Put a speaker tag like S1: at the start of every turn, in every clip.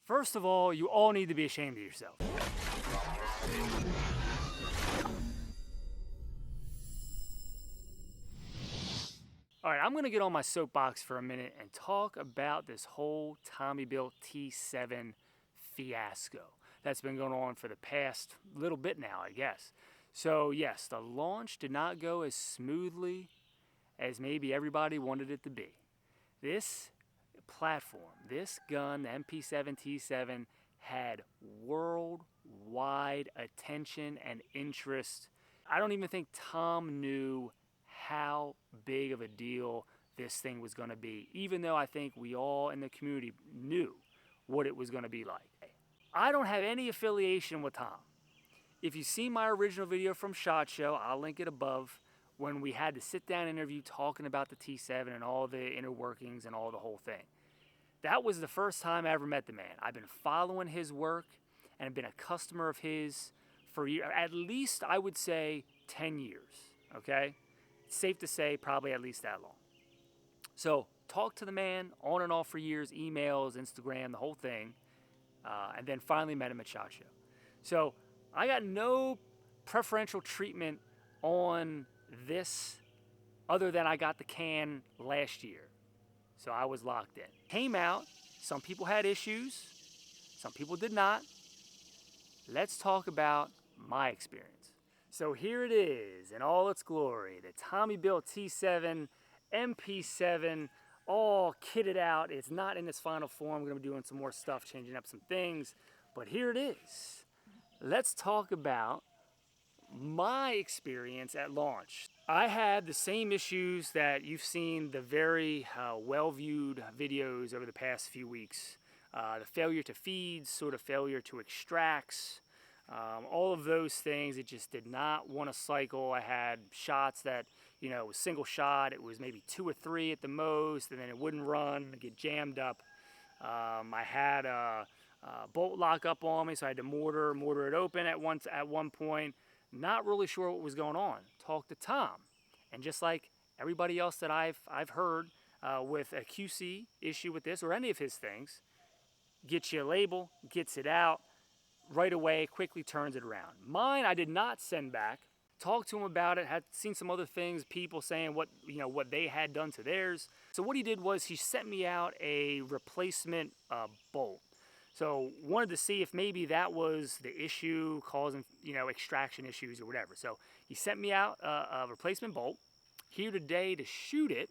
S1: First of all, you all need to be ashamed of yourself. All right, I'm gonna get on my soapbox for a minute and talk about this whole Tommybuilt T7 fiasco that's been going on for the past little bit now, I guess. So yes, the launch did not go as smoothly as maybe everybody wanted it to be. This platform, this gun, the MP7 T7, had worldwide attention and interest. I don't even think Tom knew how big of a deal this thing was going to be, even though I think we all in the community knew what it was going to be like. I don't have any affiliation with Tom. If you see my original video from SHOT Show, I'll link it above, when we had the sit-down interview talking about the T7 and all the inner workings and all the whole thing. That was the first time I ever met the man. I've been following his work and been a customer of his for at least, I would say, 10 years, okay? It's safe to say probably at least that long. So talked to the man on and off for years, emails, Instagram, the whole thing, and then finally met him at SHOT Show. So I got no preferential treatment on this other than I got the can last year. So I was locked in. Came out, some people had issues, some people did not. Let's talk about my experience. So here it is in all its glory, the Tommybuilt T7 MP7, all kitted out. It's not in its final form. We're gonna be doing some more stuff, changing up some things, but here it is. Let's talk about my experience at launch. I had the same issues that you've seen the very well-viewed videos over the past few weeks. The failure to feed, sort of failure to extracts, all of those things. It just did not want to cycle. I had shots that, you know, it was single shot. It was maybe 2 or 3 at the most, and then it wouldn't run, get jammed up. I had a bolt lock up on me, so I had to mortar it open at one point. Not really sure what was going on. Talked to Tom, and just like everybody else that I've heard with a QC issue with this or any of his things, gets you a label, gets it out right away, quickly turns it around. Mine, I did not send back. Talked to him about it. Had seen some other things, people saying what they had done to theirs. So what he did was he sent me out a replacement bolt. So wanted to see if maybe that was the issue causing, extraction issues or whatever. So he sent me out a replacement bolt. Here today to shoot it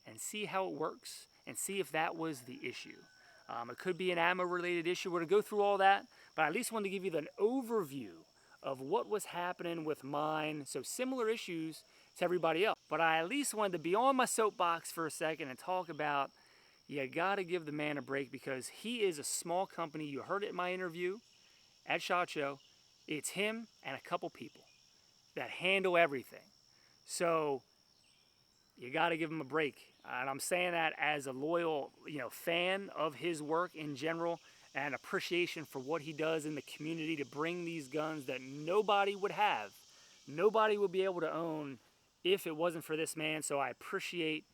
S1: and see how it works and see if that was the issue. It could be an ammo related issue. We're gonna go through all that, but I at least wanted to give you an overview of what was happening with mine. So similar issues to everybody else. But I at least wanted to be on my soapbox for a second and talk about, you gotta give the man a break because he is a small company. You heard it in my interview at SHOT Show. It's him and a couple people that handle everything. So you gotta give him a break. And I'm saying that as a loyal, fan of his work in general and appreciation for what he does in the community to bring these guns that nobody would have, nobody would be able to own if it wasn't for this man. So I appreciate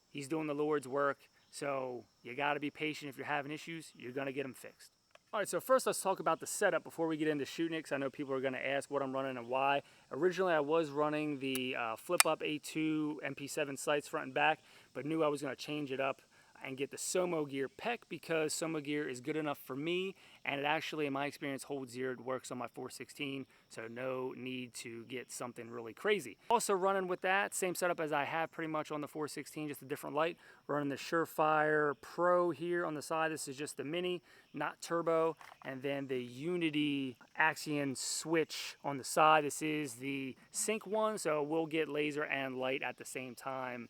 S1: he's doing the Lord's work. So you got to be patient. If you're having issues, you're going to get them fixed. All right, so first let's talk about the setup before we get into shooting it, because I know people are going to ask what I'm running and why. Originally, I was running the flip-up A2 MP7 sights front and back, but knew I was going to change it up and get the Somo Gear PEC because Somo Gear is good enough for me, and it actually, in my experience, holds zero. It works on my 416, so no need to get something really crazy. Also running with that, same setup as I have pretty much on the 416, just a different light. Running the Surefire Pro here on the side. This is just the Mini, not turbo, and then the Unity Axion switch on the side. This is the sync one, so we'll get laser and light at the same time.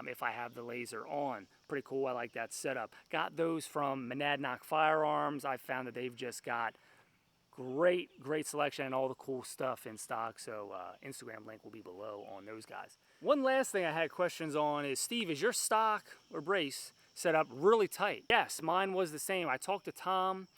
S1: If I have the laser on. Pretty cool, I like that setup. Got those from Monadnock Firearms. I found that they've just got great selection and all the cool stuff in stock, so Instagram link will be below on those guys. One last thing I had questions on is, Steve, is your stock or brace set up really tight? Yes, mine was the same. I talked to Tom.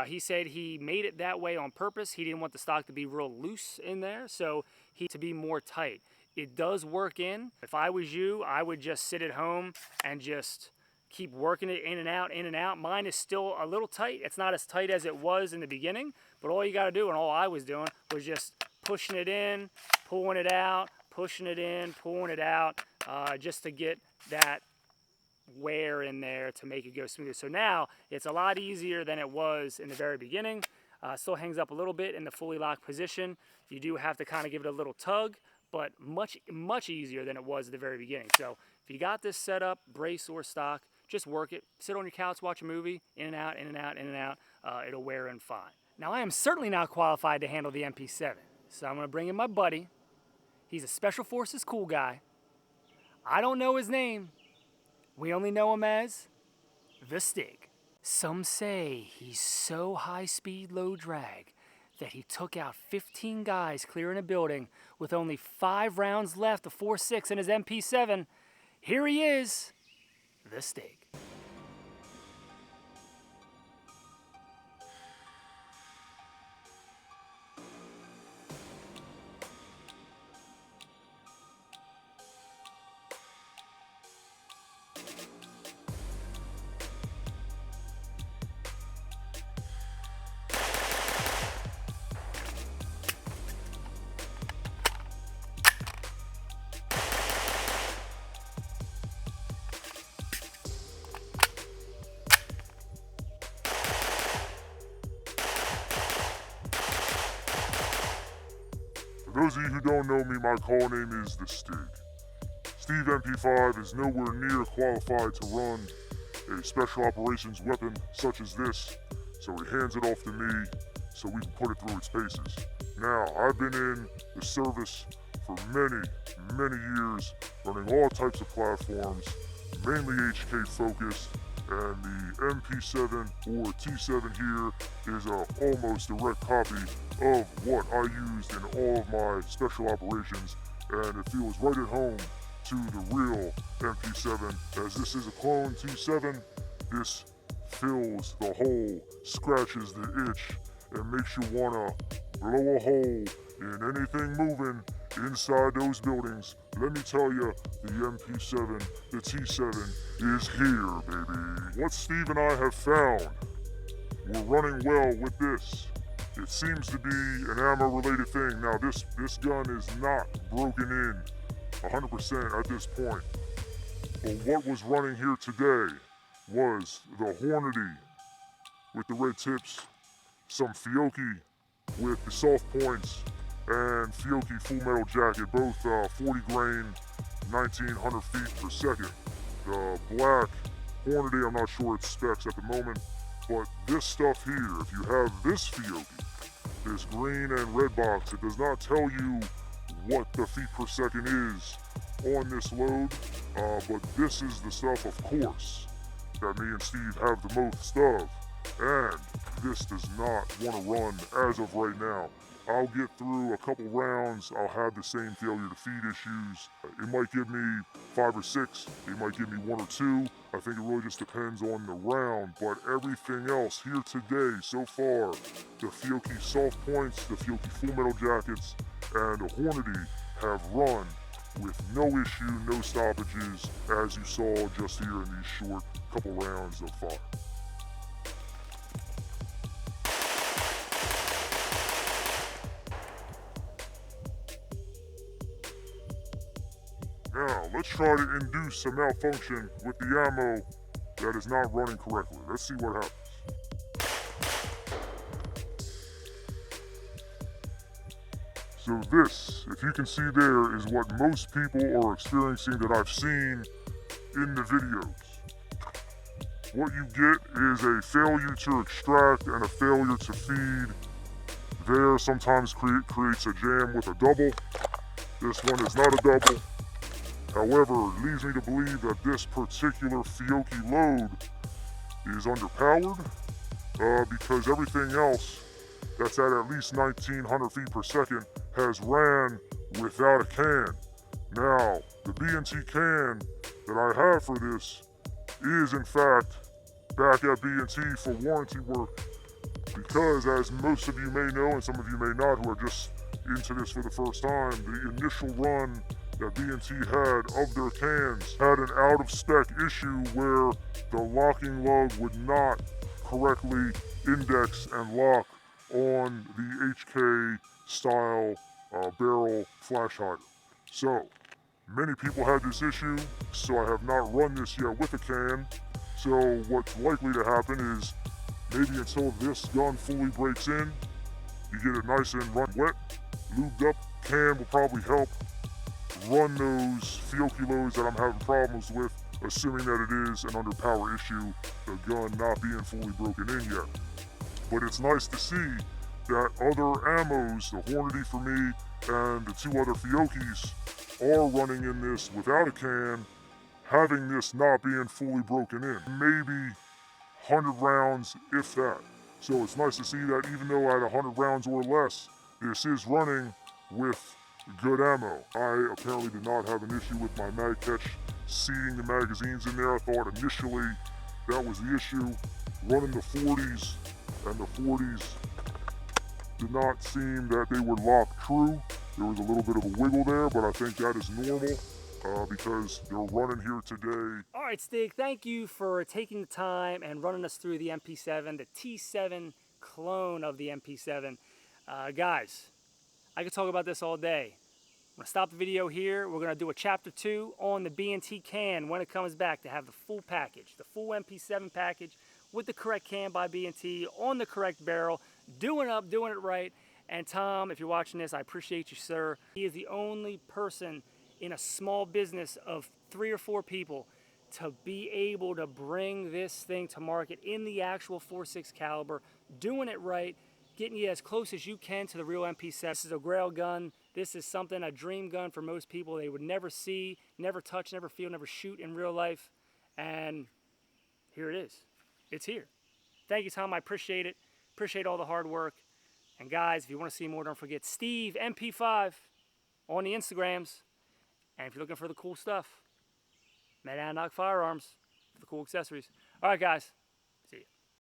S1: He said he made it that way on purpose. He didn't want the stock to be real loose in there, so to be more tight. It does work in. If I was you, I would just sit at home and just keep working it in and out, in and out. Mine is still a little tight. It's not as tight as it was in the beginning, but all you got to do, and all I was doing, was just pushing it in, pulling it out, pushing it in, pulling it out, just to get that wear in there to make it go smoother. So now it's a lot easier than it was in the very beginning. Still hangs up a little bit in the fully locked position. You do have to kind of give it a little tug, but much easier than it was at the very beginning. So if you got this set up, brace or stock, just work it. Sit on your couch, watch a movie, in and out, in and out, in and out. It'll wear in fine. Now I am certainly not qualified to handle the MP7, so I'm gonna bring in my buddy. He's a Special Forces cool guy. I don't know his name. We only know him as the Stig. Some say he's so high speed, low drag that he took out 15 guys clearing a building with only 5 rounds left of 4.6 in his MP7. Here he is, the Stig.
S2: For those of you who don't know me, my call name is the Stig. Steve MP5 is nowhere near qualified to run a special operations weapon such as this, so he hands it off to me so we can put it through its paces. Now, I've been in the service for many years, running all types of platforms, mainly HK focused, and the MP7 or T7 here is a almost direct copy of what I used in all of my special operations, and it feels right at home to the real MP7. As this is a clone T7, this fills the hole, scratches the itch, and makes you wanna blow a hole in anything moving inside those buildings. Let me tell you, the MP7, the T7 is here, baby. What Steve and I have found, we're running well with this. It seems to be an ammo-related thing. Now, this gun is not broken in 100% at this point. But what was running here today was the Hornady with the red tips, some Fiocchi with the soft points, and Fiocchi full metal jacket, both 40 grain, 1900 feet per second. The black Hornady, I'm not sure its specs at the moment, but this stuff here, if you have this Fiocchi, this green and red box, it does not tell you what the feet per second is on this load, but this is the stuff, of course, that me and Steve have the most of, and this does not want to run as of right now. I'll get through a couple rounds, I'll have the same failure to feed issues. It might give me 5 or 6, it might give me 1 or 2. I think it really just depends on the round, but everything else here today so far, the Fiocchi soft points, the Fiocchi full metal jackets, and the Hornady have run with no issue, no stoppages, as you saw just here in these short couple rounds of fire. Now, let's try to induce a malfunction with the ammo that is not running correctly. Let's see what happens. So this, if you can see there, is what most people are experiencing that I've seen in the videos. What you get is a failure to extract and a failure to feed. There sometimes creates a jam with a double. This one is not a double. However, it leads me to believe that this particular Fiocchi load is underpowered because everything else that's at least 1900 feet per second has ran without a can. Now, the B&T can that I have for this is in fact back at B&T for warranty work because, as most of you may know and some of you may not who are just into this for the first time, the initial run that B&T had of their cans had an out-of-spec issue where the locking lug would not correctly index and lock on the HK style barrel flash hider. So, many people had this issue, so I have not run this yet with a can. So what's likely to happen is maybe until this gun fully breaks in, you get it nice and run wet, lubed up. Can will probably help run those Fiocchi loads that I'm having problems with, assuming that it is an underpower issue, the gun not being fully broken in yet. But it's nice to see that other ammos, the Hornady for me and the two other Fiocchis, are running in this without a can, having this not being fully broken in. Maybe 100 rounds, if that. So it's nice to see that even though at 100 rounds or less, this is running with good ammo. I apparently did not have an issue with my mag catch seating the magazines in there. I thought initially that was the issue. Running the 40s, and the 40s did not seem that they were locked true. There was a little bit of a wiggle there, but I think that is normal because they're running here today.
S1: All right, Stig, thank you for taking the time and running us through the MP7, the T7 clone of the MP7. Guys, I could talk about this all day. I'm gonna stop the video here. We're gonna do a chapter 2 on the B&T can when it comes back to have the full package, the full MP7 package with the correct can by B&T on the correct barrel, doing it right. And Tom, if you're watching this, I appreciate you, sir. He is the only person in a small business of 3 or 4 people to be able to bring this thing to market in the actual 4.6 caliber, doing it right, getting you as close as you can to the real MP7. This is a grail gun. This is something, a dream gun for most people. They would never see, never touch, never feel, never shoot in real life. And here it is. It's here. Thank you, Tom. I appreciate it. Appreciate all the hard work. And guys, if you want to see more, don't forget Steve MP5 on the Instagrams. And if you're looking for the cool stuff, Monadnock Firearms for the cool accessories. All right, guys.